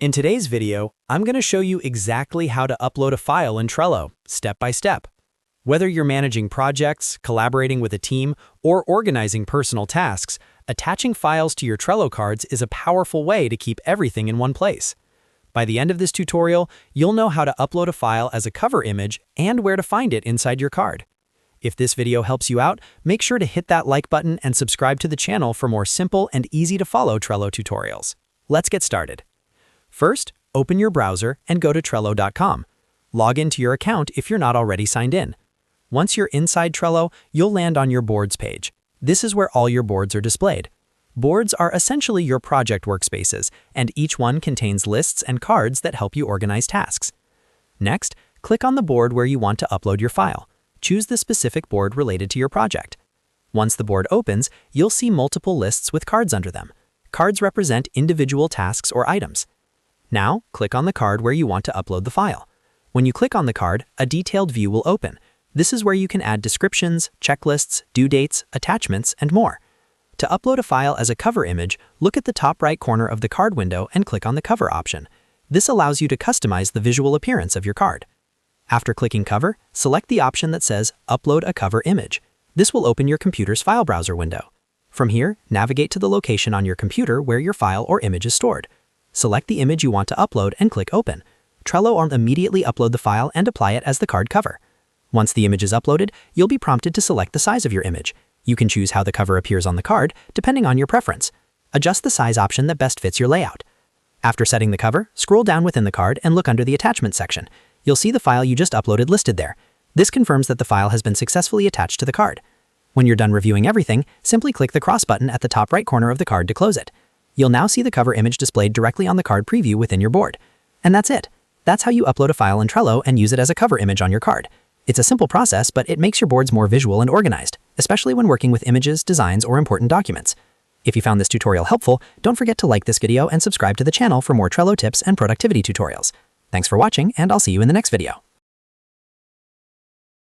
In today's video, I'm going to show you exactly how to upload a file in Trello, step by step. Whether you're managing projects, collaborating with a team, or organizing personal tasks, attaching files to your Trello cards is a powerful way to keep everything in one place. By the end of this tutorial, you'll know how to upload a file as a cover image and where to find it inside your card. If this video helps you out, make sure to hit that like button and subscribe to the channel for more simple and easy-to-follow Trello tutorials. Let's get started. First, open your browser and go to Trello.com. Log into your account if you're not already signed in. Once you're inside Trello, you'll land on your Boards page. This is where all your boards are displayed. Boards are essentially your project workspaces, and each one contains lists and cards that help you organize tasks. Next, click on the board where you want to upload your file. Choose the specific board related to your project. Once the board opens, you'll see multiple lists with cards under them. Cards represent individual tasks or items. Now, click on the card where you want to upload the file. When you click on the card, a detailed view will open. This is where you can add descriptions, checklists, due dates, attachments, and more. To upload a file as a cover image, look at the top right corner of the card window and click on the Cover option. This allows you to customize the visual appearance of your card. After clicking Cover, select the option that says Upload a Cover Image. This will open your computer's file browser window. From here, navigate to the location on your computer where your file or image is stored. Select the image you want to upload and click Open. Trello will immediately upload the file and apply it as the card cover. Once the image is uploaded, you'll be prompted to select the size of your image. You can choose how the cover appears on the card, depending on your preference. Adjust the size option that best fits your layout. After setting the cover, scroll down within the card and look under the Attachment section. You'll see the file you just uploaded listed there. This confirms that the file has been successfully attached to the card. When you're done reviewing everything, simply click the cross button at the top right corner of the card to close it. You'll now see the cover image displayed directly on the card preview within your board. And that's it. That's how you upload a file in Trello and use it as a cover image on your card. It's a simple process, but it makes your boards more visual and organized, especially when working with images, designs, or important documents. If you found this tutorial helpful, don't forget to like this video and subscribe to the channel for more Trello tips and productivity tutorials. Thanks for watching, and I'll see you in the next video.